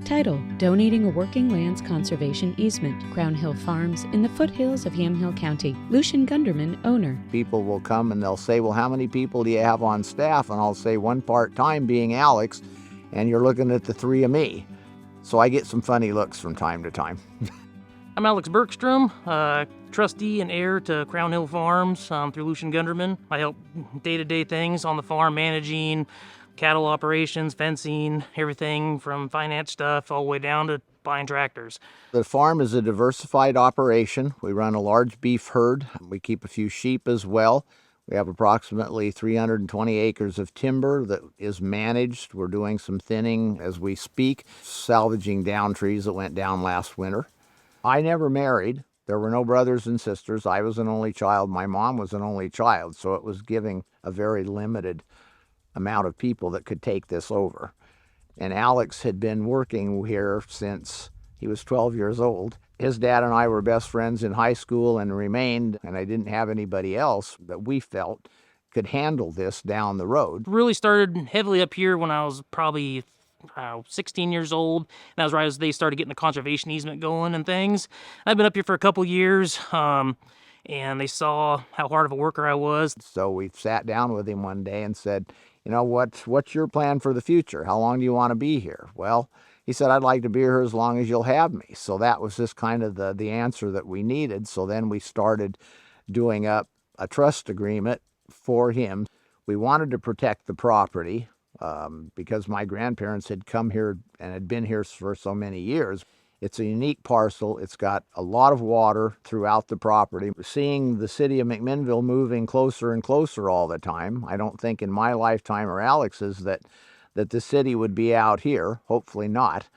Title: Donating a Working Lands Conservation Easement, Crown Hill Farms in the foothills of Yamhill County. Lucian Gunderman, owner. People will come and they'll say, well, how many people do you have on staff? And I'll say one part-time being Alex, and you're looking at the three of me. So I get some funny looks from time to time. I'm Alex Bergstrom, trustee and heir to Crown Hill Farms through Lucian Gunderman. I help day-to-day things on the farm, managing cattle operations, fencing, everything from finance stuff all the way down to buying tractors. The farm is a diversified operation. We run a large beef herd. We keep a few sheep as well. We have approximately 320 acres of timber that is managed. We're doing some thinning as we speak, salvaging down trees that went down last winter. I never married. There were no brothers and sisters. I was an only child. My mom was an only child, so it was giving a very limited amount of people that could take this over. And Alex had been working here since he was 12 years old. His dad and I were best friends in high school and remained, and I didn't have anybody else that we felt could handle this down the road. Really started heavily up here when I was probably 16 years old. And that was right as they started getting the conservation easement going and things. I've been up here for a couple years, and they saw how hard of a worker I was. So we sat down with him one day and said, you know, what's your plan for the future? How long do you want to be here? Well, he said, I'd like to be here as long as you'll have me. So that was just kind of the answer that we needed. So then we started doing up a trust agreement for him. We wanted to protect the property because my grandparents had come here and had been here for so many years. It's a unique parcel. It's got a lot of water throughout the property. Seeing the city of McMinnville moving closer and closer all the time, I don't think in my lifetime or Alex's that the city would be out here. Hopefully not.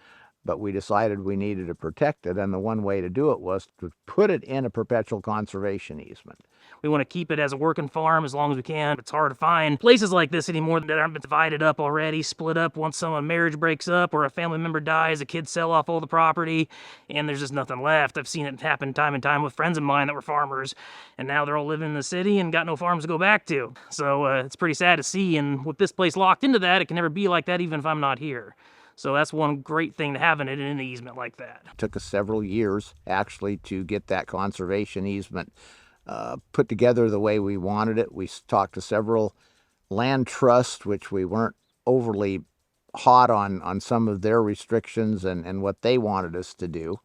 But we decided we needed to protect it, and the one way to do it was to put it in a perpetual conservation easement. We want to keep it as a working farm as long as we can. It's hard to find places like this anymore that aren't divided up already, split up once someone marriage breaks up or a family member dies, the kids sell off all the property, and there's just nothing left. I've seen it happen time and time with friends of mine that were farmers, and now they're all living in the city and got no farms to go back to. So it's pretty sad to see, and with this place locked into that, it can never be like that even if I'm not here. So that's one great thing to having it in an easement like that. It took us several years, actually, to get that conservation easement put together the way we wanted it. We talked to several land trusts, which we weren't overly hot on some of their restrictions and what they wanted us to do.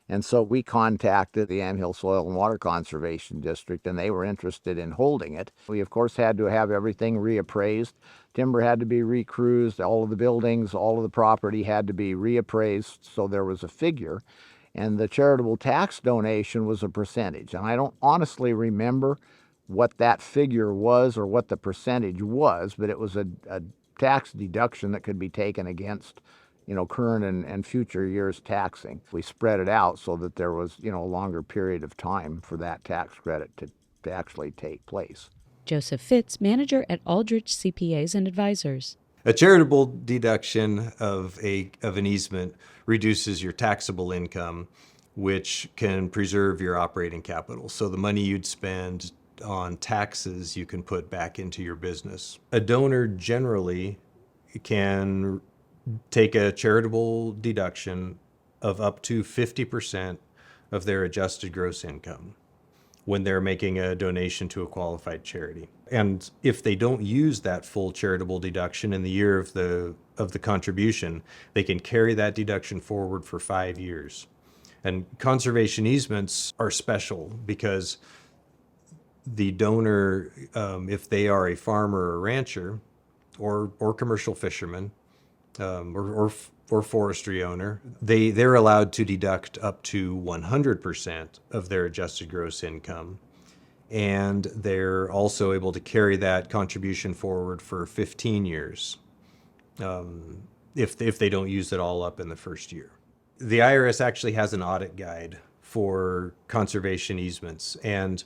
And so we contacted the Yamhill Soil and Water Conservation District, and they were interested in holding it. We, of course, had to have everything reappraised. Timber had to be recruised. All of the buildings, all of the property had to be reappraised, so there was a figure. And the charitable tax donation was a percentage. And I don't honestly remember what that figure was or what the percentage was, but it was a tax deduction that could be taken against current and future years' taxing. We spread it out so that there was, a longer period of time for that tax credit to actually take place. Joseph Fitz, manager at Aldrich CPAs and Advisors. A charitable deduction of an easement reduces your taxable income, which can preserve your operating capital. So the money you'd spend on taxes, you can put back into your business. A donor generally can take a charitable deduction of up to 50% of their adjusted gross income when they're making a donation to a qualified charity. And if they don't use that full charitable deduction in the year of the contribution, they can carry that deduction forward for 5 years. And conservation easements are special because the donor, if they are a farmer or rancher or commercial fisherman, or forestry owner, they're allowed to deduct up to 100% of their adjusted gross income. And they're also able to carry that contribution forward for 15 years if they don't use it all up in the first year. The IRS actually has an audit guide for conservation easements, and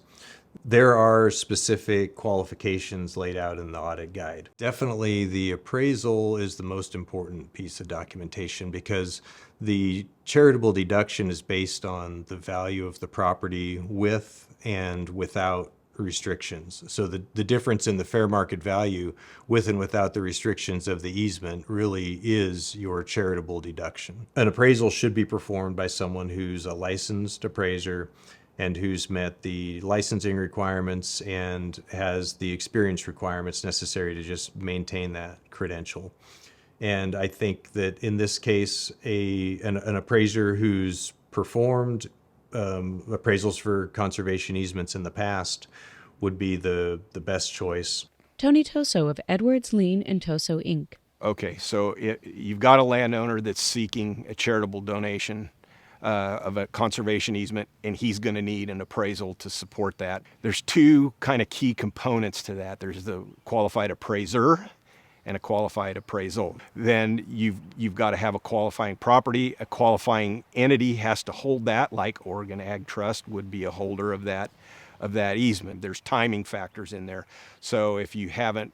there are specific qualifications laid out in the audit guide. Definitely the appraisal is the most important piece of documentation because the charitable deduction is based on the value of the property with and without restrictions. So the difference in the fair market value with and without the restrictions of the easement really is your charitable deduction. An appraisal should be performed by someone who's a licensed appraiser and who's met the licensing requirements and has the experience requirements necessary to just maintain that credential. And I think that in this case, an appraiser who's performed appraisals for conservation easements in the past would be the best choice. Tony Toso of Edwards, Lean and Toso, Inc. Okay, so you've got a landowner that's seeking a charitable donation of a conservation easement, and he's going to need an appraisal to support that. There's two kind of key components to that. There's the qualified appraiser and a qualified appraisal. Then you've got to have a qualifying property. A qualifying entity has to hold that, like Oregon Ag Trust would be a holder of that easement. There's timing factors in there. So if you haven't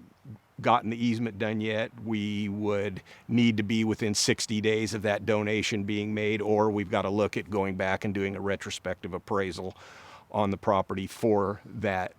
gotten the easement done yet, we would need to be within 60 days of that donation being made, or we've got to look at going back and doing a retrospective appraisal on the property for that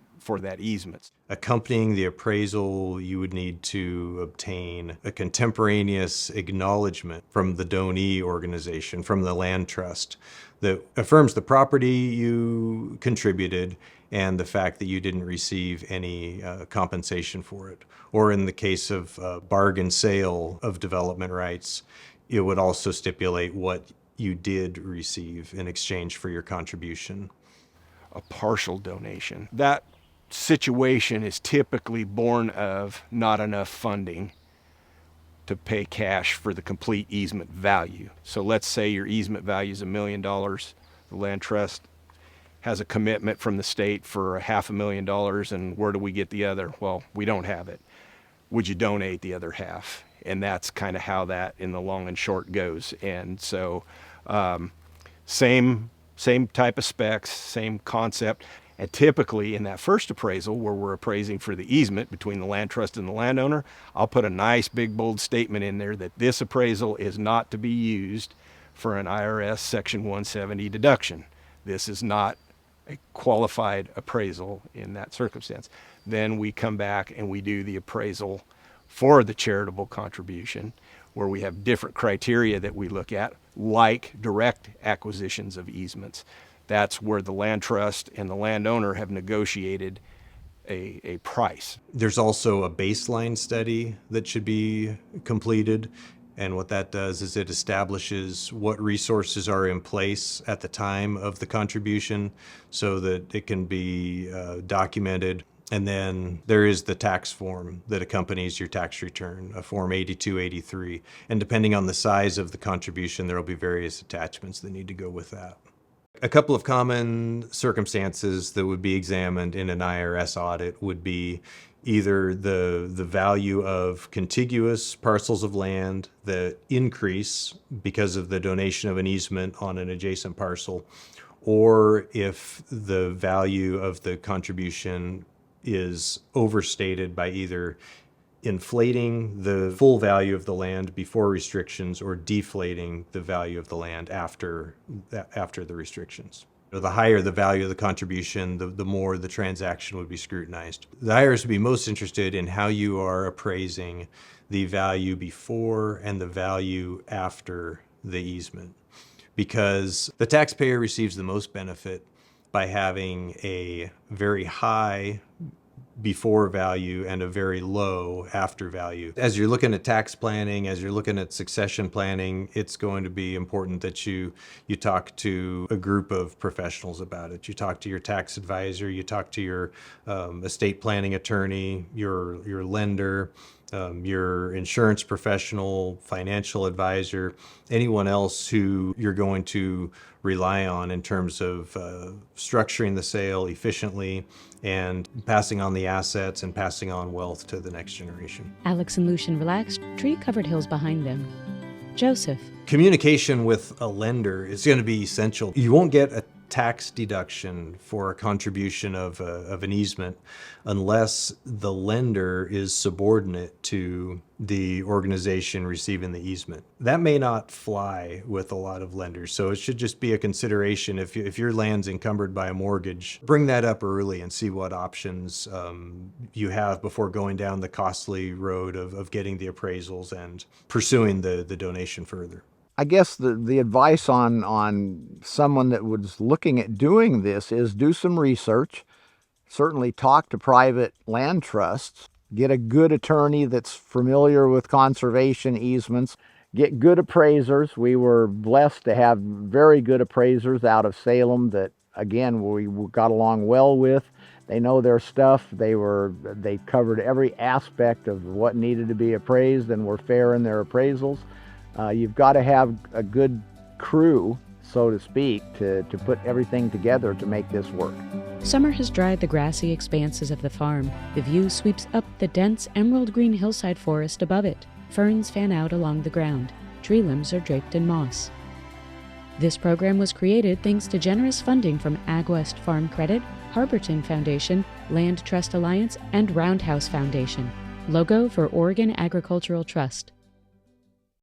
easement. Accompanying the appraisal, you would need to obtain a contemporaneous acknowledgement from the donee organization, from the land trust, that affirms the property you contributed and the fact that you didn't receive any compensation for it. Or in the case of bargain sale of development rights, it would also stipulate what you did receive in exchange for your contribution. A partial donation. That situation is typically born of not enough funding to pay cash for the complete easement value. So let's say your easement value is $1 million. The land trust has a commitment from the state for $500,000, and where do we get the other? Well, we don't have it. Would you donate the other half? And that's kind of how that in the long and short goes. And so same type of specs, same concept. And typically in that first appraisal where we're appraising for the easement between the land trust and the landowner, I'll put a nice big bold statement in there that this appraisal is not to be used for an IRS Section 170 deduction. This is not a qualified appraisal in that circumstance. Then we come back and we do the appraisal for the charitable contribution, where we have different criteria that we look at, like direct acquisitions of easements. That's where the land trust and the landowner have negotiated a price. There's also a baseline study that should be completed. And what that does is it establishes what resources are in place at the time of the contribution so that it can be documented. And then there is the tax form that accompanies your tax return, a Form 8283. And depending on the size of the contribution, there will be various attachments that need to go with that. A couple of common circumstances that would be examined in an IRS audit would be either the value of contiguous parcels of land that increase because of the donation of an easement on an adjacent parcel, or if the value of the contribution is overstated by either inflating the full value of the land before restrictions or deflating the value of the land after the restrictions. The higher the value of the contribution, the more the transaction would be scrutinized. The IRS would be most interested in how you are appraising the value before and the value after the easement, because the taxpayer receives the most benefit by having a very high before value and a very low after value. As you're looking at tax planning, as you're looking at succession planning, it's going to be important that you talk to a group of professionals about it. You talk to your tax advisor, you talk to your estate planning attorney, your lender, your insurance professional, financial advisor, anyone else who you're going to rely on in terms of structuring the sale efficiently and passing on the assets and passing on wealth to the next generation. Alex and Lucian relaxed, tree-covered hills behind them. Joseph. Communication with a lender is going to be essential. You won't get tax deduction for a contribution of an easement unless the lender is subordinate to the organization receiving the easement. That may not fly with a lot of lenders, so it should just be a consideration. If your land's encumbered by a mortgage, bring that up early and see what options you have before going down the costly road of getting the appraisals and pursuing the donation further. I guess the advice on someone that was looking at doing this is do some research. Certainly talk to private land trusts. Get a good attorney that's familiar with conservation easements. Get good appraisers. We were blessed to have very good appraisers out of Salem that, again, we got along well with. They know their stuff. They covered every aspect of what needed to be appraised and were fair in their appraisals. You've got to have a good crew, so to speak, to put everything together to make this work. Summer has dried the grassy expanses of the farm. The view sweeps up the dense emerald green hillside forest above it. Ferns fan out along the ground. Tree limbs are draped in moss. This program was created thanks to generous funding from AgWest Farm Credit, Harberton Foundation, Land Trust Alliance, and Roundhouse Foundation. Logo for Oregon Agricultural Trust.